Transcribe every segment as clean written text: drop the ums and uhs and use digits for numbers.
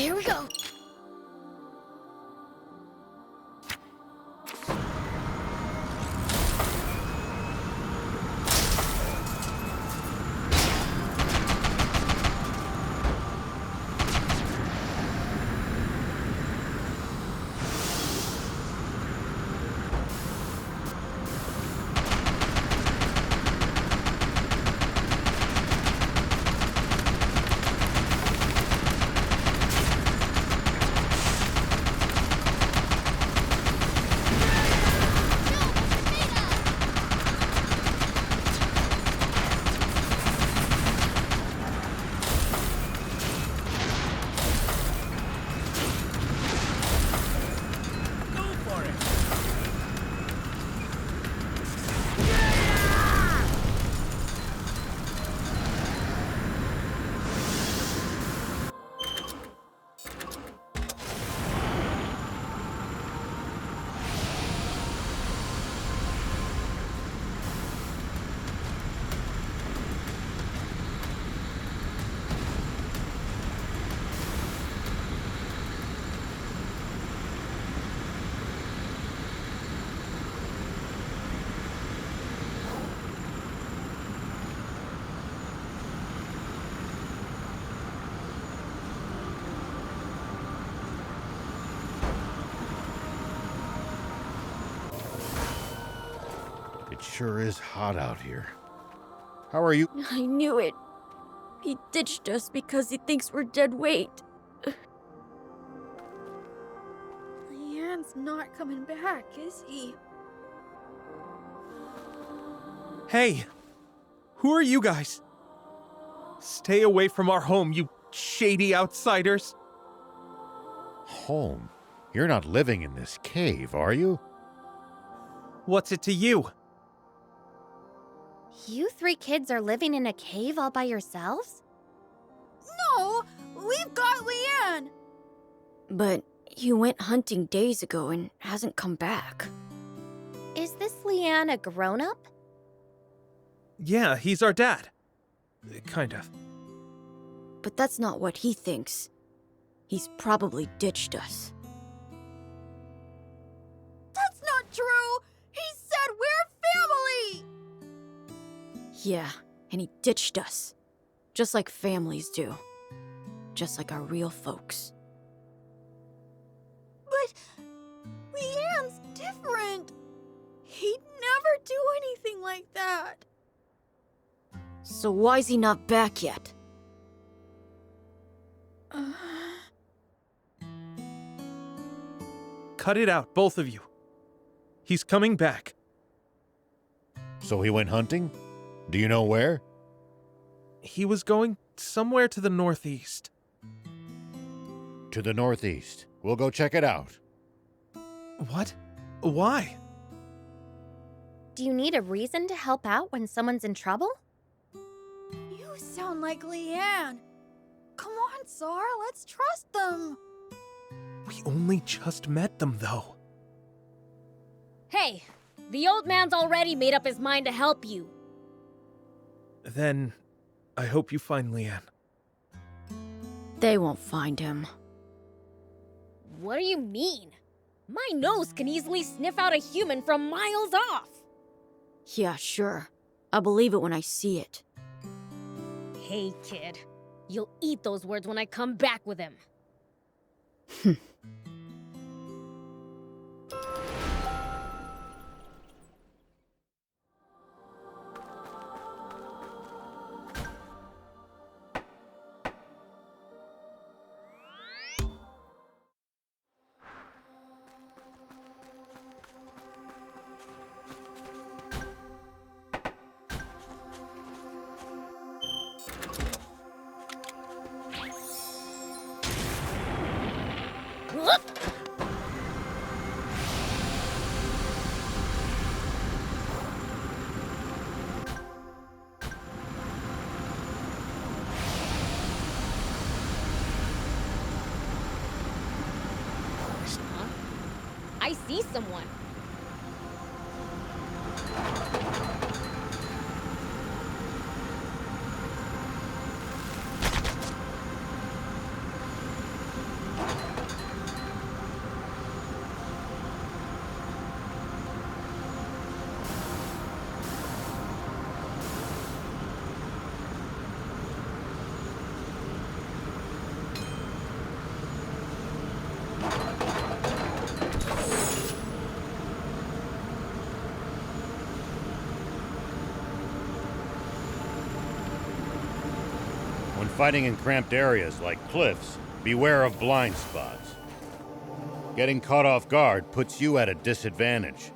here we go. It sure is hot out here. How are you? I knew it. He ditched us because he thinks we're dead weight. Leanne's not coming back, is he? Hey! Who are you guys? Stay away from our home, you shady outsiders! Home? You're not living in this cave, are you? What's it to you? You three kids are living in a cave all by yourselves? No! We've got Leanne! But he went hunting days ago and hasn't come back. Is this Leanne a grown-up? Yeah, he's our dad. Kind of. But that's not what he thinks. He's probably ditched us. That's not true! He said we're family! Yeah, and he ditched us. Just like families do. Just like our real folks. But Leanne's different. He'd never do anything like that. So why's he not back yet? Cut it out, both of you. He's coming back. So he went hunting? Do you know where? He was going somewhere to the northeast. To the northeast. We'll go check it out. What? Why? Do you need a reason to help out when someone's in trouble? You sound like Leanne. Come on, Sar, let's trust them. We only just met them, though. Hey, the old man's already made up his mind to help you. Then, I hope you find Leanne. They won't find him. What do you mean? My nose can easily sniff out a human from miles off. Yeah, sure. I'll believe it when I see it. Hey, kid. You'll eat those words when I come back with him. I see someone. When fighting in cramped areas like cliffs, beware of blind spots. Getting caught off guard puts you at a disadvantage.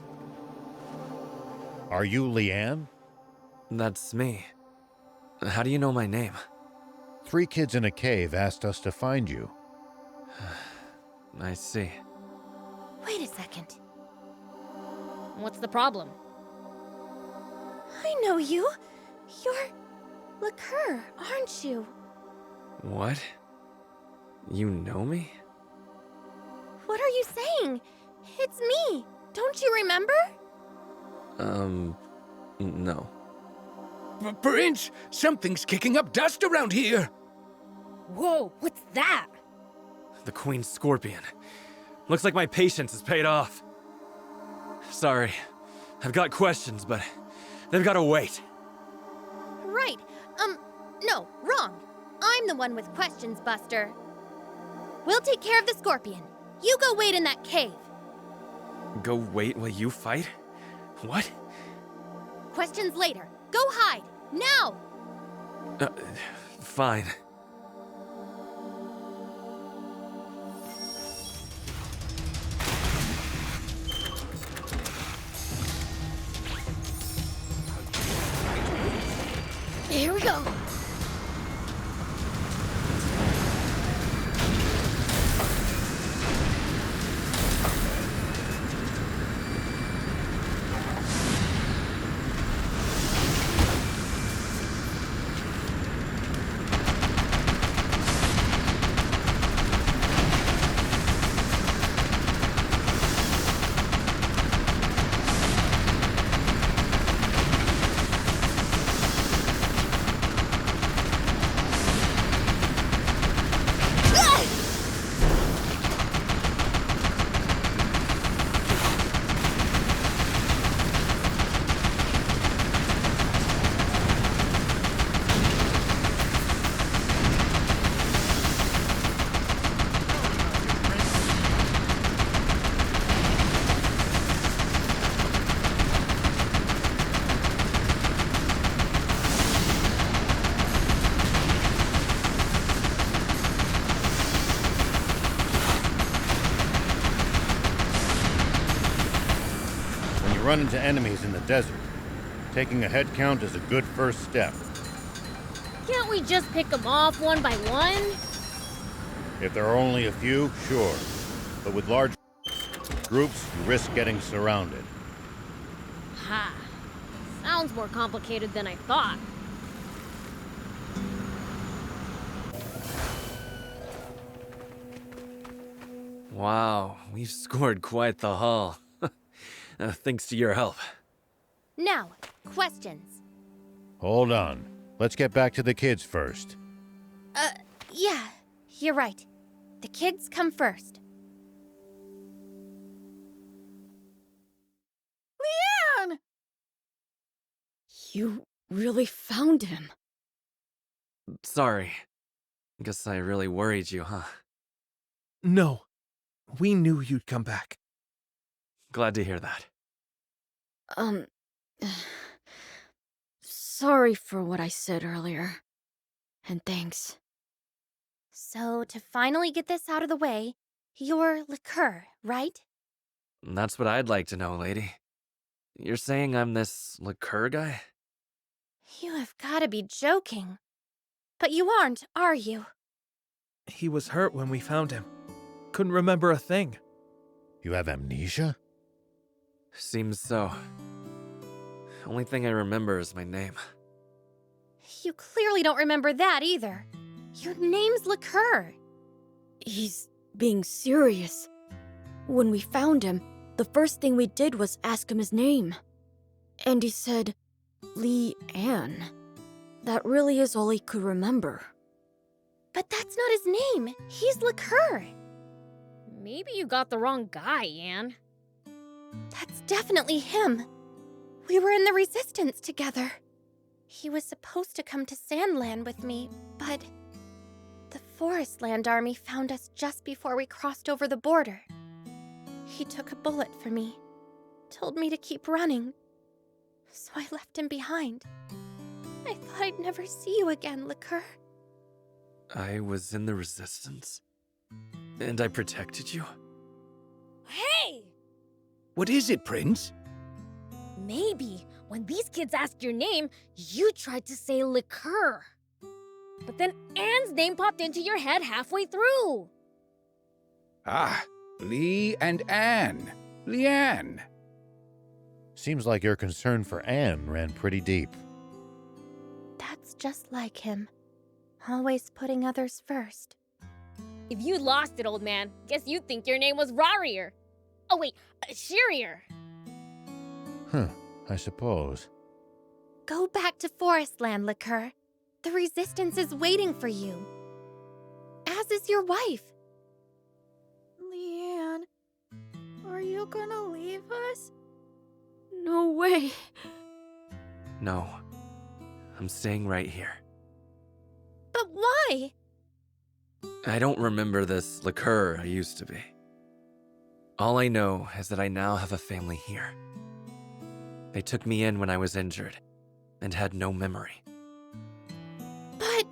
Are you Leanne? That's me. How do you know my name? 3 kids in a cave asked us to find you. I see. Wait a second. What's the problem? I know you. You're Liqueur, aren't you? What? You know me? What are you saying? It's me. Don't you remember? No. Prince, something's kicking up dust around here. Whoa, what's that? The Queen Scorpion. Looks like my patience has paid off. Sorry. I've got questions, but they've got to wait. Right. No, wrong. I'm the one with questions, Buster. We'll take care of the Scorpion. You go wait in that cave. Go wait while you fight? What? Questions later. Go hide. Now! Fine. Here we go. Run into enemies in the desert. Taking a head count is a good first step. Can't we just pick them off one by one? If there are only a few, sure. But with large groups, you risk getting surrounded. Ha. Sounds more complicated than I thought. Wow, we've scored quite the haul. Thanks to your help. Now, questions. Hold on. Let's get back to the kids first. Yeah, you're right. The kids come first. Leanne! You really found him. Sorry. Guess I really worried you, huh? No. We knew you'd come back. Glad to hear that. Sorry for what I said earlier. And thanks. So, to finally get this out of the way, you're Liqueur, right? That's what I'd like to know, lady. You're saying I'm this Liqueur guy? You have gotta be joking. But you aren't, are you? He was hurt when we found him. Couldn't remember a thing. You have amnesia? Seems so. Only thing I remember is my name. You clearly don't remember that either. Your name's Liqueur. He's being serious. When we found him, the first thing we did was ask him his name. And he said, Leanne. That really is all he could remember. But that's not his name. He's Liqueur. Maybe you got the wrong guy, Anne. That's definitely him. We were in the Resistance together. He was supposed to come to Sandland with me, but the Forestland Army found us just before we crossed over the border. He took a bullet for me, told me to keep running, so I left him behind. I thought I'd never see you again, Liqueur. I was in the Resistance? And I protected you? Hey! What is it, Prince? Maybe when these kids asked your name, you tried to say liqueur. But then Anne's name popped into your head halfway through. Ah, Lee and Anne. Leanne. Seems like your concern for Anne ran pretty deep. That's just like him. Always putting others first. If you lost it, old man, guess you'd think your name was Rarier. Oh wait, Shirier. Huh, I suppose. Go back to Forestland, Liqueur. The Resistance is waiting for you. As is your wife. Leanne, are you gonna leave us? No way. No. I'm staying right here. But why? I don't remember this liqueur I used to be. All I know is that I now have a family here. They took me in when I was injured and had no memory. But...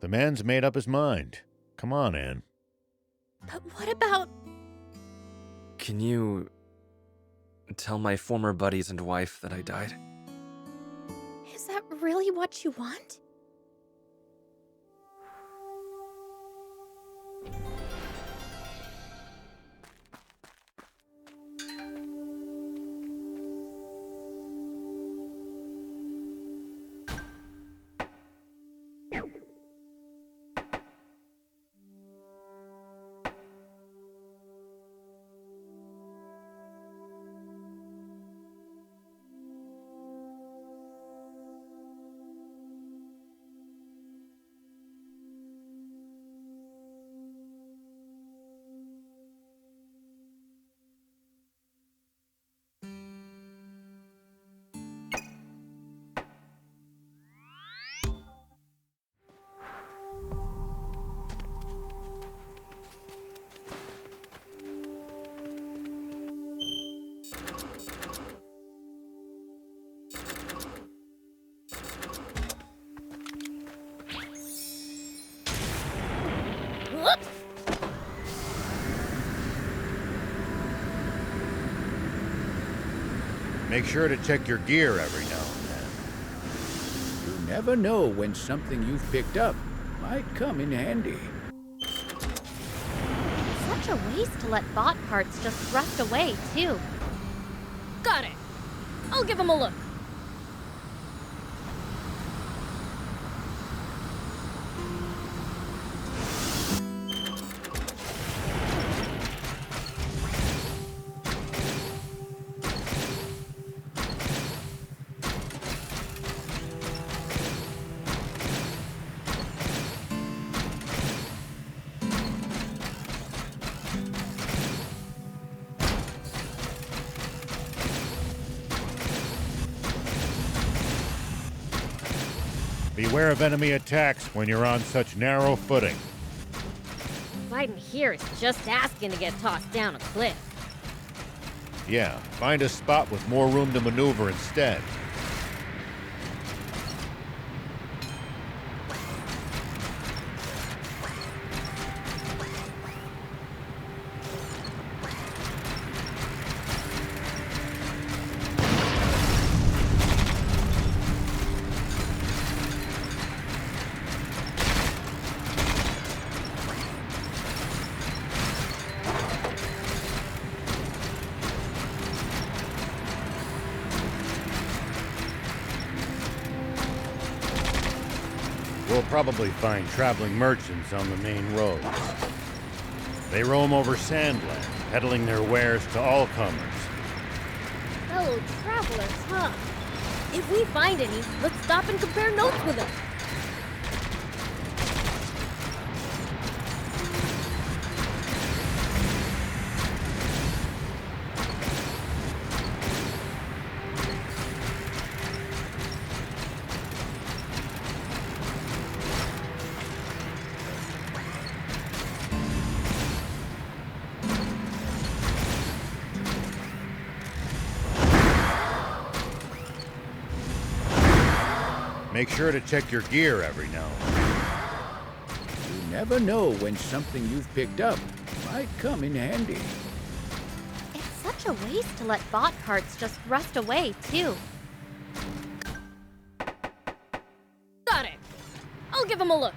The man's made up his mind. Come on, Anne. But what about... Can you tell my former buddies and wife that I died? Is that really what you want? Whoop! Make sure to check your gear every now and then. You never know when something you've picked up might come in handy. Such a waste to let bot parts just rust away, too. Got it. I'll give him a look. Beware of enemy attacks when you're on such narrow footing. Fighting here is just asking to get tossed down a cliff. Yeah, find a spot with more room to maneuver instead. We'll probably find traveling merchants on the main roads. They roam over Sandland, peddling their wares to all comers. Fellow travelers, huh? If we find any, let's stop and compare notes with them. Make sure to check your gear every now and then. never know when something you've picked up might come in handy. It's such a waste to let bot parts just rust away, too. Got it. I'll give him a look.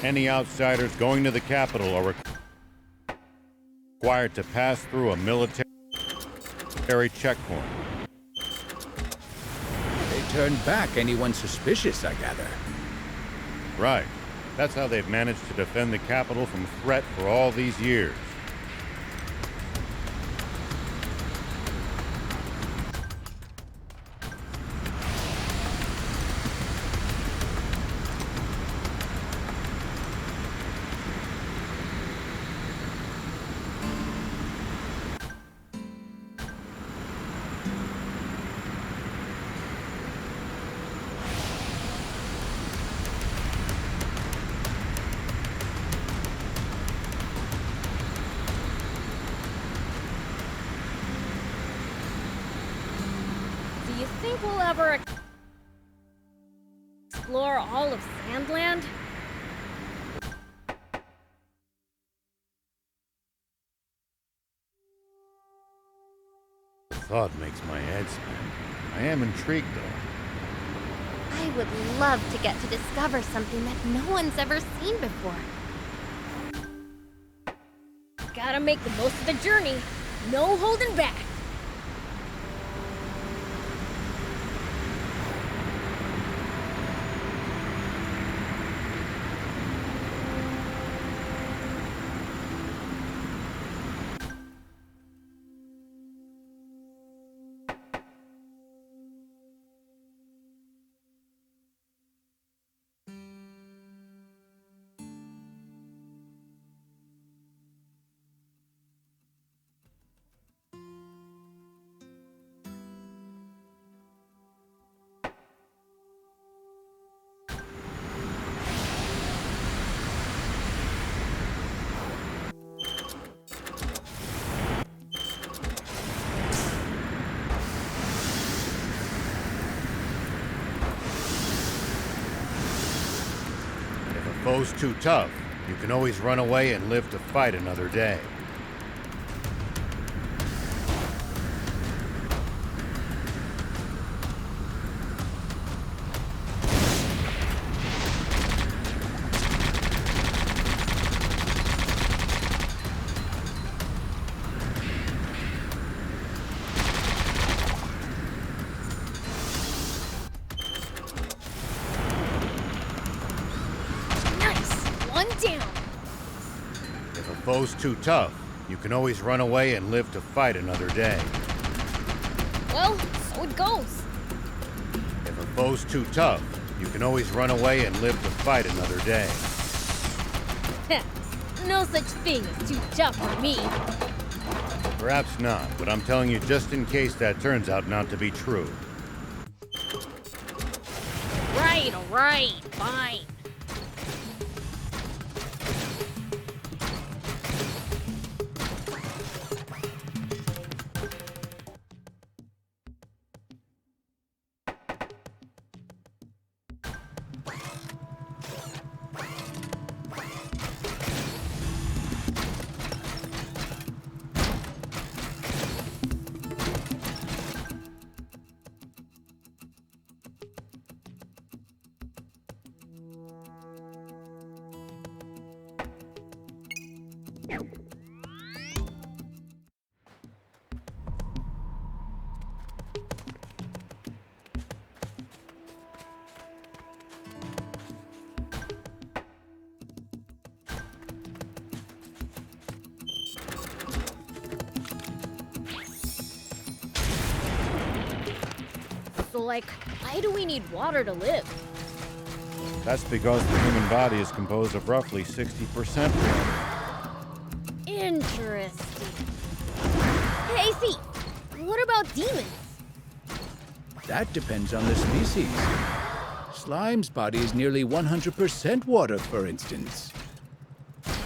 Any outsiders going to the capital are required to pass through a military checkpoint. They turn back anyone suspicious, I gather. Right. That's how they've managed to defend the capital from threat for all these years. Do you think we'll ever explore all of Sandland? The thought makes my head spin. I am intrigued, though. I would love to get to discover something that no one's ever seen before. Gotta make the most of the journey. No holding back. If a foe's too tough, you can always run away and live to fight another day. Nice. One down. If a foe's too tough, you can always run away and live to fight another day. Well, so it goes. If a foe's too tough, you can always run away and live to fight another day. No such thing as too tough for me. Perhaps not, but I'm telling you just in case that turns out not to be true. All right, fine. So, like, why do we need water to live? That's because the human body is composed of roughly 60% water. Interesting. Hey, Thief, what about demons? That depends on the species. Slime's body is nearly 100% water, for instance.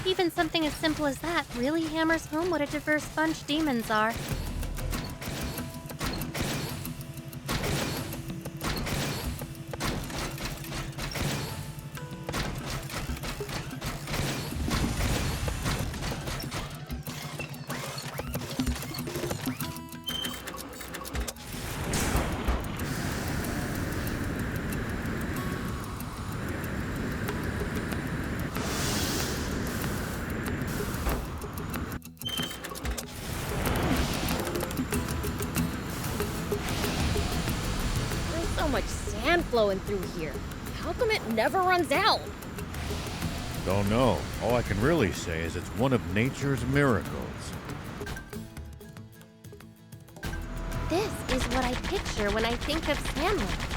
Even something as simple as that really hammers home what a diverse bunch demons are. There's so much sand flowing through here. How come it never runs out? Don't know. All I can really say is it's one of nature's miracles. This is what I picture when I think of Sandland.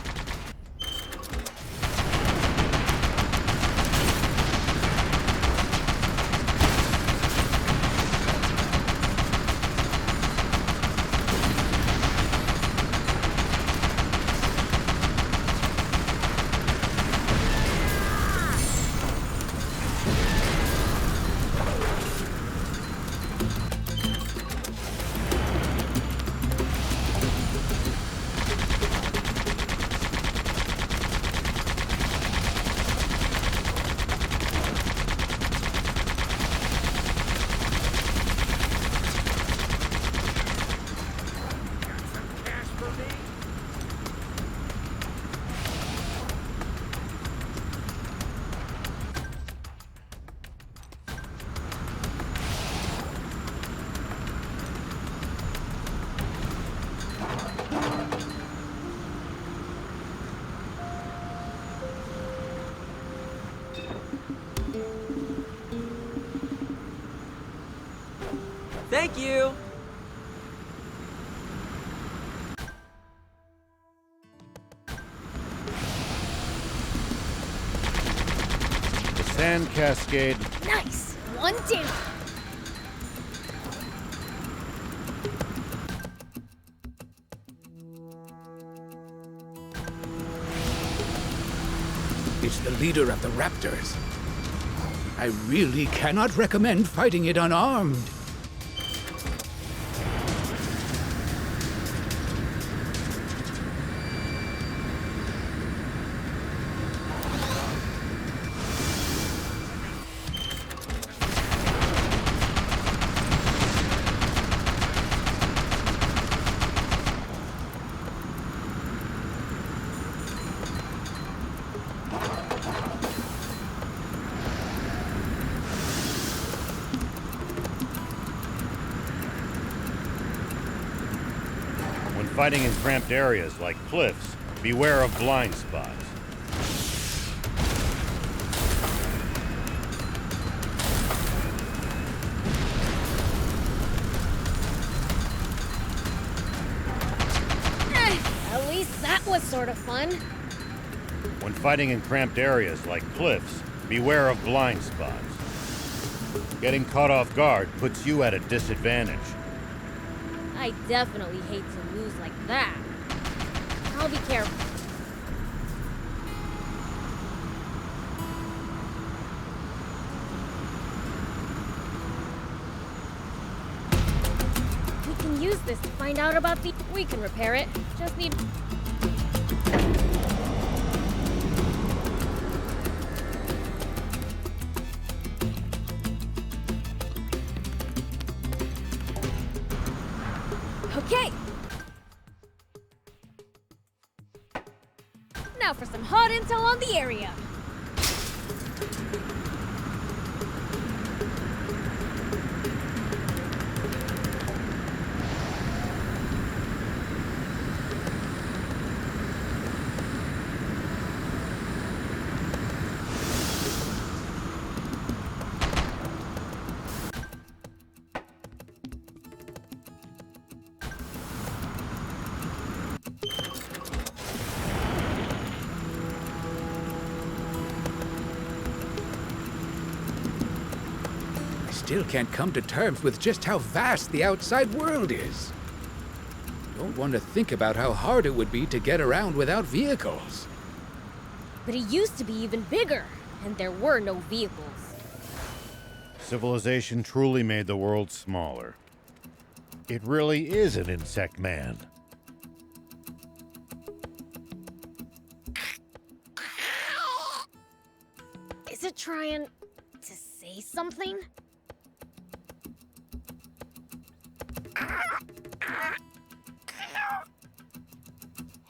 Thank you! The sand cascade. Nice! One down! It's the leader of the raptors. I really cannot recommend fighting it unarmed. When fighting in cramped areas like cliffs, beware of blind spots. At least that was sort of fun. When fighting in cramped areas like cliffs, beware of blind spots. Getting caught off guard puts you at a disadvantage. I definitely hate to lose like that. I'll be careful. We can use this to find out about the... We can repair it. Just need... Okay! Now for some hot intel on the area. still can't come to terms with just how vast the outside world is. Don't want to think about how hard it would be to get around without vehicles. But it used to be even bigger, and there were no vehicles. Civilization truly made the world smaller. It really is an insect man. Is it trying to say something?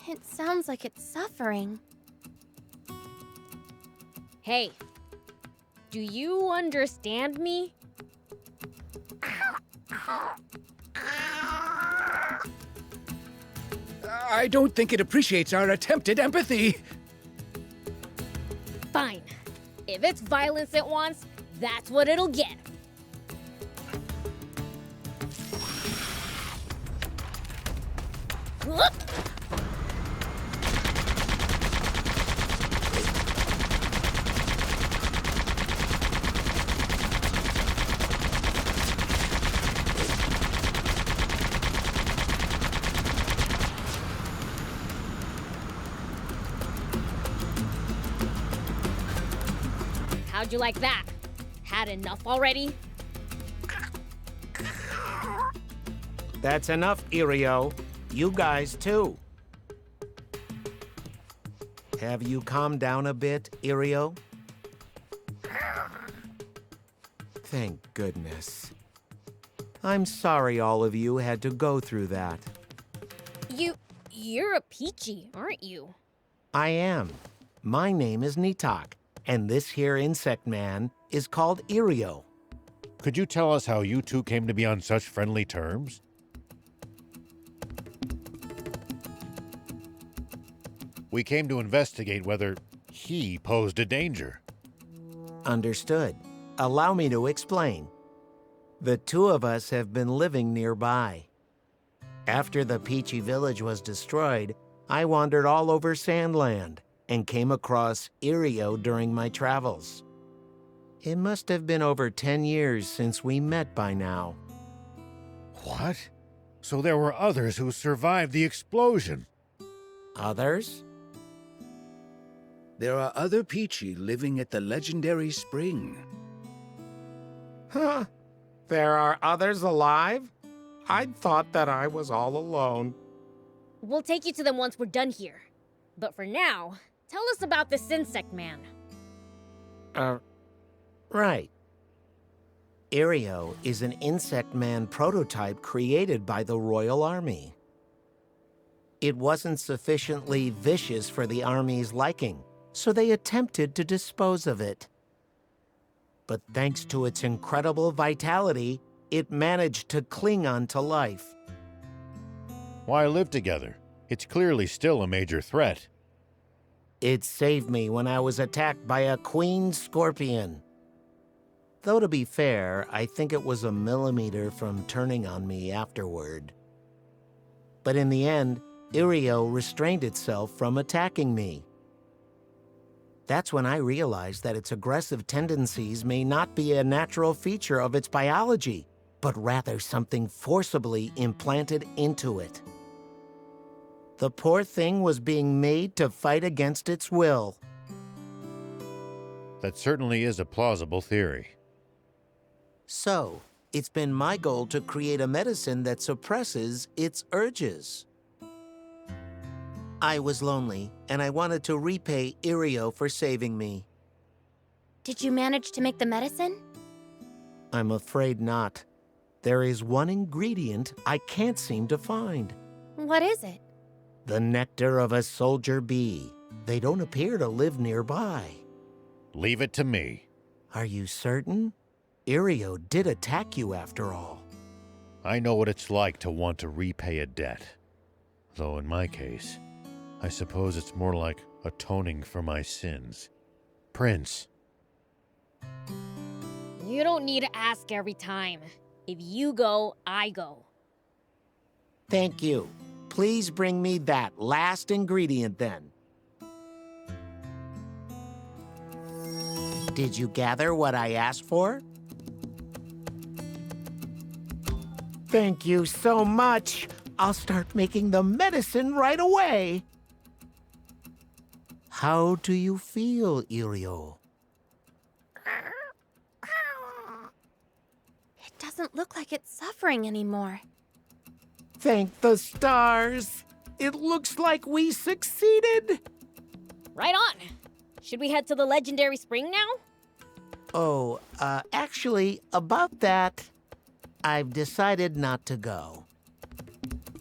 It sounds like it's suffering. Hey, do you understand me? I don't think it appreciates our attempted empathy. Fine. If it's violence it wants, that's what it'll get. Whoop! How'd you like that? Had enough already? That's enough, Irio. You guys, too. Have you calmed down a bit, Irio? Thank goodness. I'm sorry all of you had to go through that. You're a Peachy, aren't you? I am. My name is Nitak, and this here insect man is called Irio. Could you tell us how you two came to be on such friendly terms? We came to investigate whether he posed a danger. Understood. Allow me to explain. The two of us have been living nearby. After the Peachy village was destroyed, I wandered all over Sandland and came across Irio during my travels. It must have been over 10 years since we met by now. What? So there were others who survived the explosion? Others? There are other Peachy living at the legendary spring. Huh? There are others alive? I'd thought that I was all alone. We'll take you to them once we're done here. But for now, tell us about this insect man. Right. Irio is an insect man prototype created by the Royal Army. It wasn't sufficiently vicious for the Army's liking, so they attempted to dispose of it. But thanks to its incredible vitality, it managed to cling on to life. Why live together? It's clearly still a major threat. It saved me when I was attacked by a queen scorpion. Though to be fair, I think it was a millimeter from turning on me afterward. But in the end, Irio restrained itself from attacking me. That's when I realized that its aggressive tendencies may not be a natural feature of its biology, but rather something forcibly implanted into it. The poor thing was being made to fight against its will. That certainly is a plausible theory. So, it's been my goal to create a medicine that suppresses its urges. I was lonely, and I wanted to repay Irio for saving me. Did you manage to make the medicine? I'm afraid not. There is one ingredient I can't seem to find. What is it? The nectar of a soldier bee. They don't appear to live nearby. Leave it to me. Are you certain? Irio did attack you after all. I know what it's like to want to repay a debt. Though in my case, I suppose it's more like atoning for my sins. Prince. You don't need to ask every time. If you go, I go. Thank you. Please bring me that last ingredient then. Did you gather what I asked for? Thank you so much. I'll start making the medicine right away. How do you feel, Irio? It doesn't look like it's suffering anymore. Thank the stars. It looks like we succeeded. Right on. Should we head to the legendary spring now? Oh, actually, about that, I've decided not to go.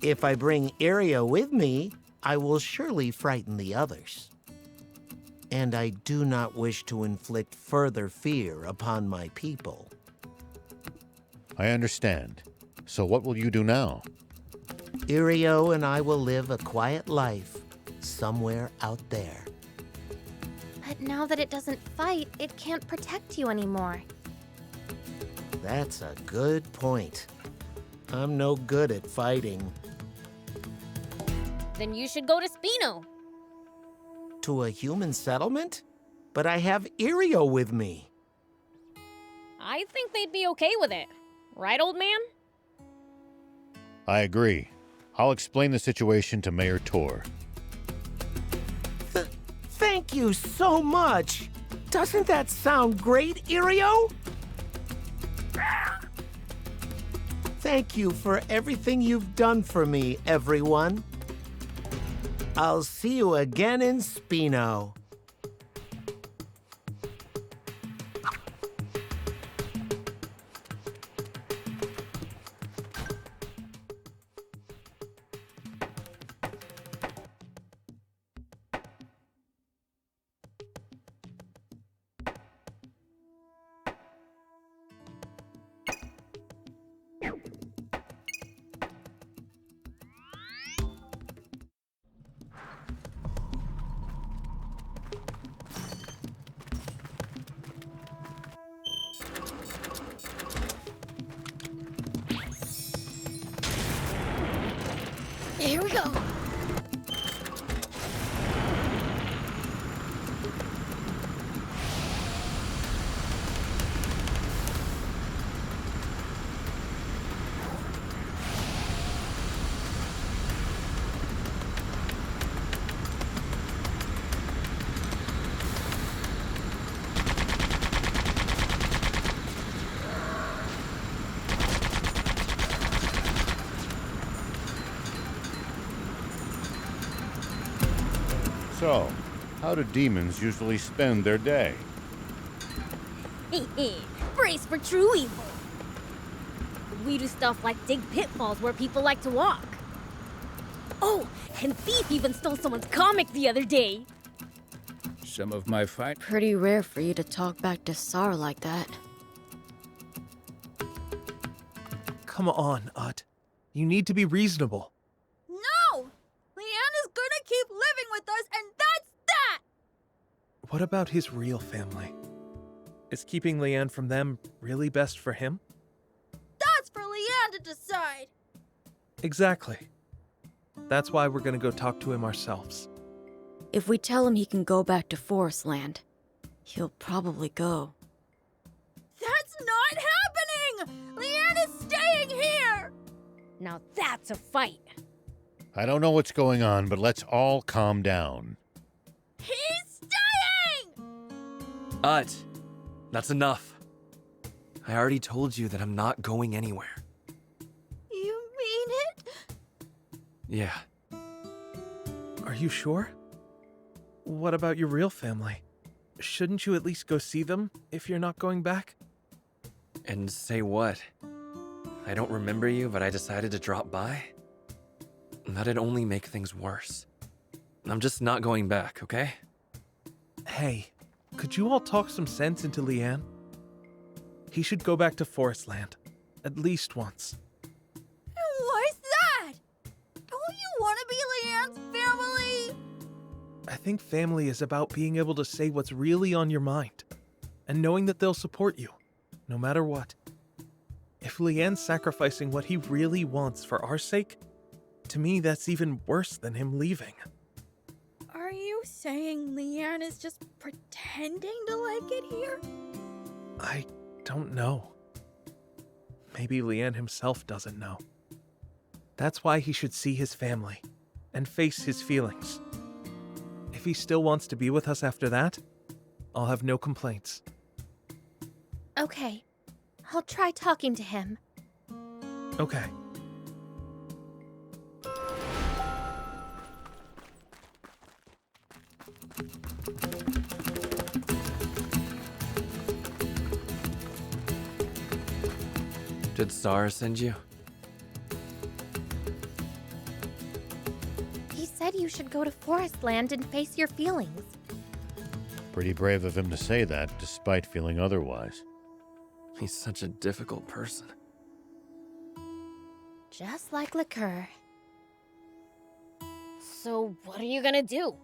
If I bring Irio with me, I will surely frighten the others. And I do not wish to inflict further fear upon my people. I understand. So what will you do now? Irio and I will live a quiet life somewhere out there. But now that it doesn't fight, it can't protect you anymore. That's a good point. I'm no good at fighting. Then you should go to Spino. To a human settlement? But I have Irio with me. I think they'd be okay with it. Right, old man? I agree. I'll explain the situation to Mayor Tor. Thank you so much. Doesn't that sound great, Irio? Thank you for everything you've done for me, everyone. I'll see you again in Spino. Here we go. So, how do demons usually spend their day? Brace for true evil. We do stuff like dig pitfalls where people like to walk. Oh, and Thief even stole someone's comic the other day. Some of my fight. Pretty rare for you to talk back to Sar like that. Come on, Ut. You need to be reasonable. No! Leanne is gonna keep living with us, and that's that! What about his real family? Is keeping Leanne from them really best for him? That's for Leanne to decide! Exactly. That's why we're gonna go talk to him ourselves. If we tell him he can go back to Forest Land, he'll probably go. That's not happening! Leanne is staying here! Now that's a fight. I don't know what's going on, but let's all calm down. He's staying! Ut, that's enough. I already told you that I'm not going anywhere. You mean it? Yeah. Are you sure? What about your real family? Shouldn't you at least go see them if you're not going back? And say what? I don't remember you, but I decided to drop by? That'd only make things worse. I'm just not going back, okay? Hey, could you all talk some sense into Leanne? He should go back to Forest Land, at least once. Why's that? Don't you want to be Leanne's family? I think family is about being able to say what's really on your mind, and knowing that they'll support you, no matter what. If Leanne's sacrificing what he really wants for our sake, to me that's even worse than him leaving. Are you saying Leanne is just pretending to like it here? I don't know. Maybe Leanne himself doesn't know. That's why he should see his family and face his feelings. If he still wants to be with us after that, I'll have no complaints. Okay, I'll try talking to him. Okay. Did Star send you? He said you should go to Forestland and face your feelings. Pretty brave of him to say that, despite feeling otherwise. He's such a difficult person. Just like Liqueur. So, what are you gonna do?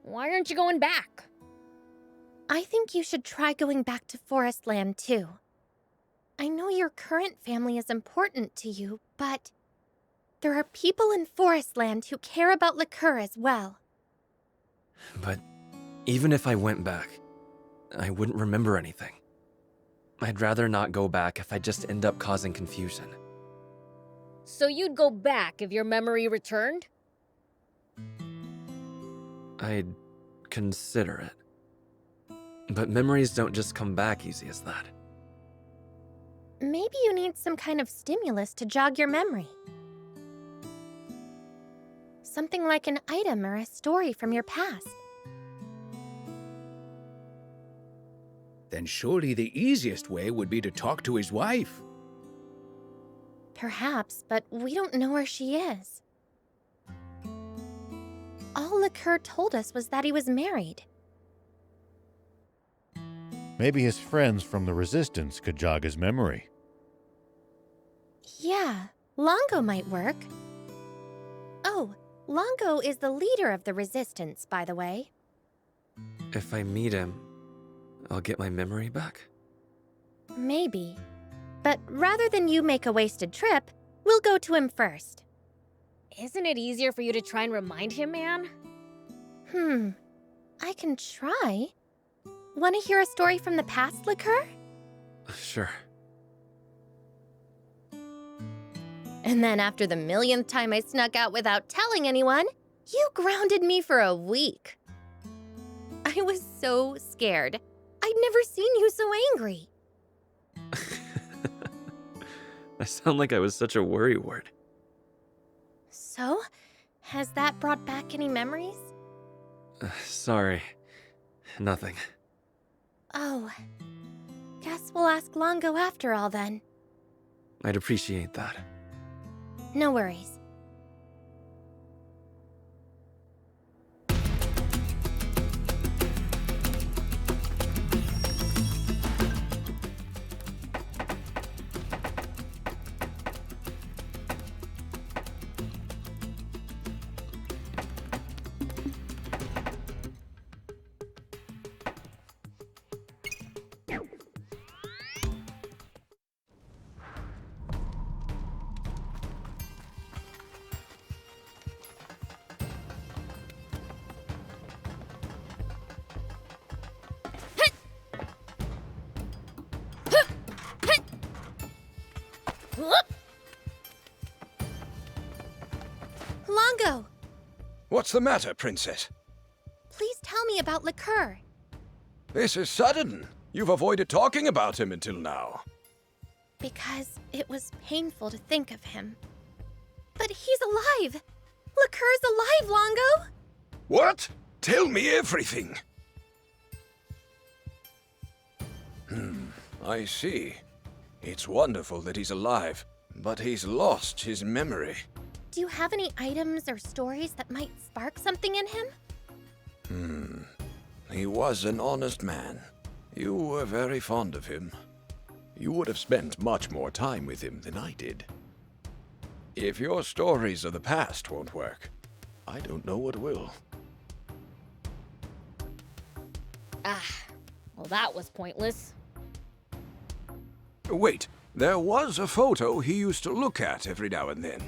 Why aren't you going back? I think you should try going back to Forestland too. I know your current family is important to you, but there are people in Forestland who care about Liqueur as well. But even if I went back, I wouldn't remember anything. I'd rather not go back if I just end up causing confusion. So you'd go back if your memory returned? I'd consider it. But memories don't just come back easy as that. Maybe you need some kind of stimulus to jog your memory. Something like an item or a story from your past. Then surely the easiest way would be to talk to his wife. Perhaps, but we don't know where she is. All Liqueur told us was that he was married. Maybe his friends from the Resistance could jog his memory. Yeah, Longo might work. Oh, Longo is the leader of the Resistance, by the way. If I meet him, I'll get my memory back? Maybe. But rather than you make a wasted trip, we'll go to him first. Isn't it easier for you to try and remind him, man? I can try. Want to hear a story from the past, Liqueur? Sure. And then after the millionth time I snuck out without telling anyone, you grounded me for a week. I was so scared. I'd never seen you so angry. I sound like I was such a worrywart. So, has that brought back any memories? Sorry. Nothing. Oh. Guess we'll ask Longo after all then. I'd appreciate that. No worries. Longo! What's the matter, Princess? Please tell me about Liqueur. This is sudden. You've avoided talking about him until now. Because it was painful to think of him. But he's alive! Liqueur's alive, Longo! What? Tell me everything. I see. It's wonderful that he's alive, but he's lost his memory. Do you have any items or stories that might spark something in him? He was an honest man. You were very fond of him. You would have spent much more time with him than I did. If your stories of the past won't work, I don't know what will. Well, that was pointless. Wait, there was a photo he used to look at every now and then.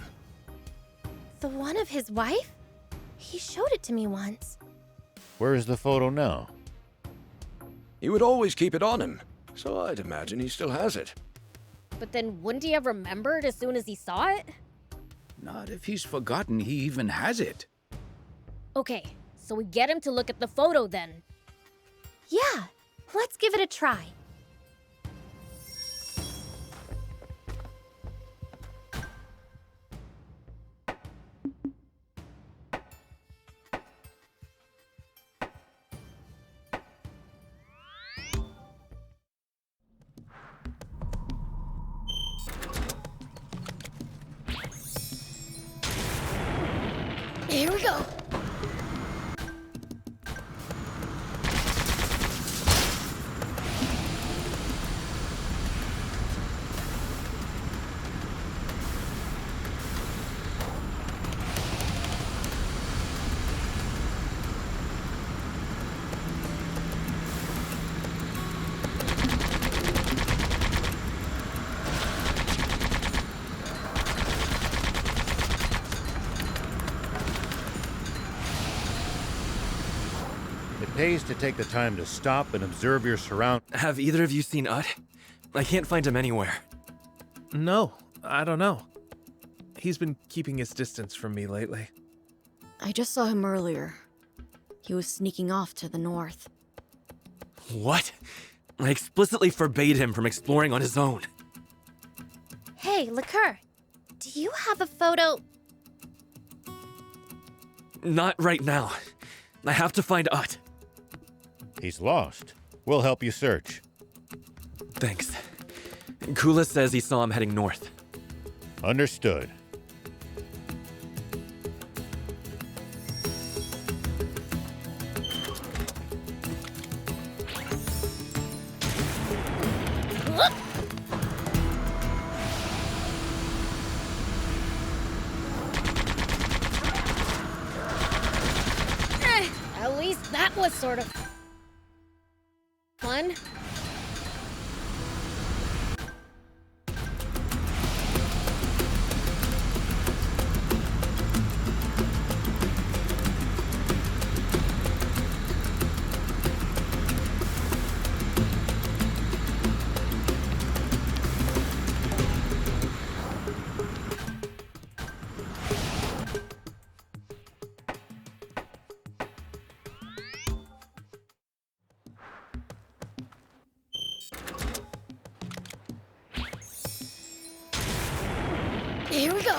The one of his wife? He showed it to me once. Where is the photo now? He would always keep it on him, so I'd imagine he still has it. But then wouldn't he have remembered as soon as he saw it? Not if he's forgotten he even has it. Okay, so we get him to look at the photo then. Yeah, let's give it a try. Here we go. It pays to take the time to stop and observe your surroundings. Have either of you seen Ut? I can't find him anywhere. No, I don't know. He's been keeping his distance from me lately. I just saw him earlier. He was sneaking off to the north. What? I explicitly forbade him from exploring on his own. Hey, Liqueur, do you have a photo? Not right now. I have to find Ut. He's lost. We'll help you search. Thanks. Kula says he saw him heading north. Understood. At least that was sort of fun. Here we go.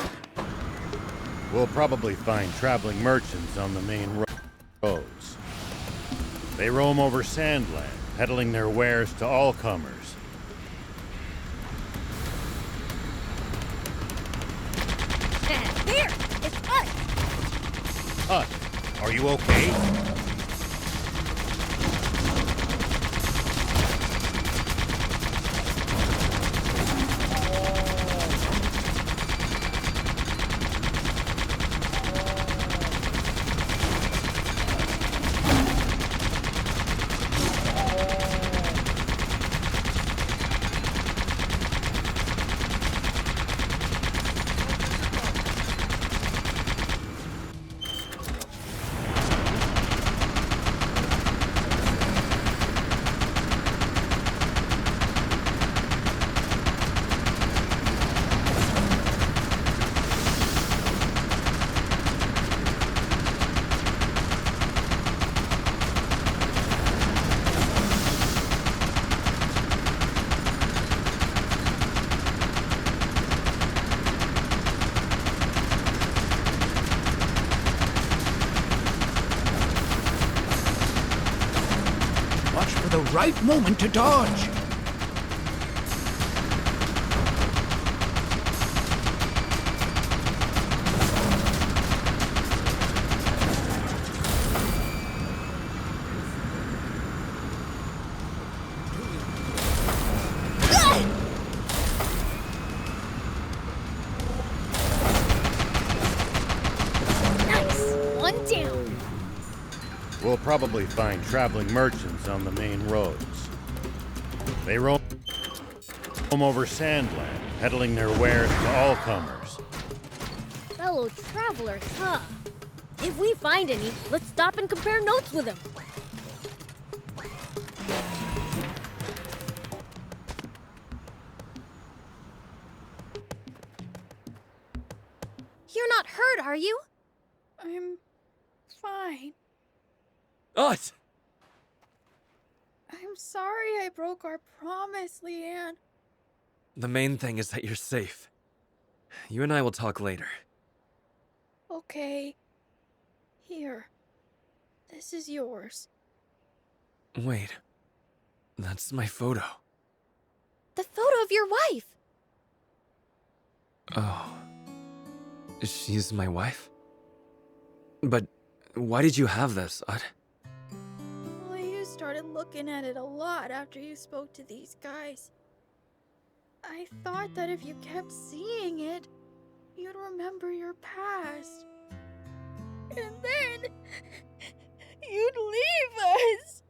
We'll probably find traveling merchants on the main roads. They roam over Sandland, peddling their wares to all comers. There! It's us! Are you okay? Watch for the right moment to dodge. Nice! One down! We'll probably find traveling merchants on the main roads. They roam over Sandland, peddling their wares to all comers. Fellow travelers, huh? If we find any, let's stop and compare notes with them. hurt, are you? I'm fine. What? I'm sorry I broke our promise, Leanne. The main thing is that you're safe. You and I will talk later. Okay. Here. This is yours. Wait. That's my photo. The photo of your wife. Oh. She's my wife? But why did you have this, Ud? Well, you started looking at it a lot after you spoke to these guys. I thought that if you kept seeing it, you'd remember your past. And then you'd leave us.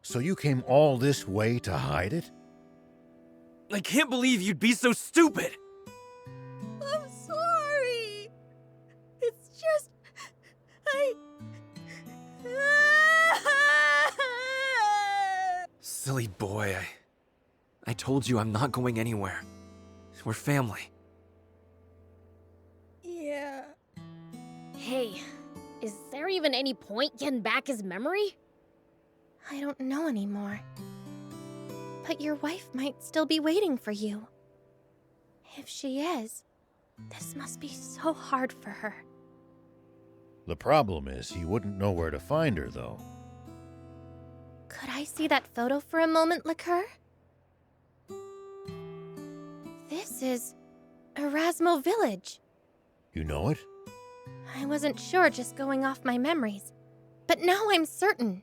So you came all this way to hide it? I can't believe you'd be so stupid! I'm sorry. It's just... Silly boy, I told you I'm not going anywhere. We're family. Yeah. Hey, is there even any point getting back his memory? I don't know anymore. But your wife might still be waiting for you. If she is, this must be so hard for her. The problem is he wouldn't know where to find her, though. Could I see that photo for a moment, Liqueur? This is Erasmo Village. You know it? I wasn't sure just going off my memories, but now I'm certain.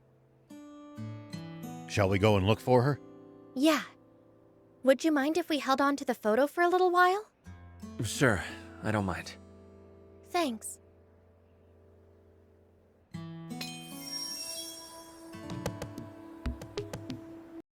Shall we go and look for her? Yeah. Would you mind if we held on to the photo for a little while? Sure, I don't mind. Thanks.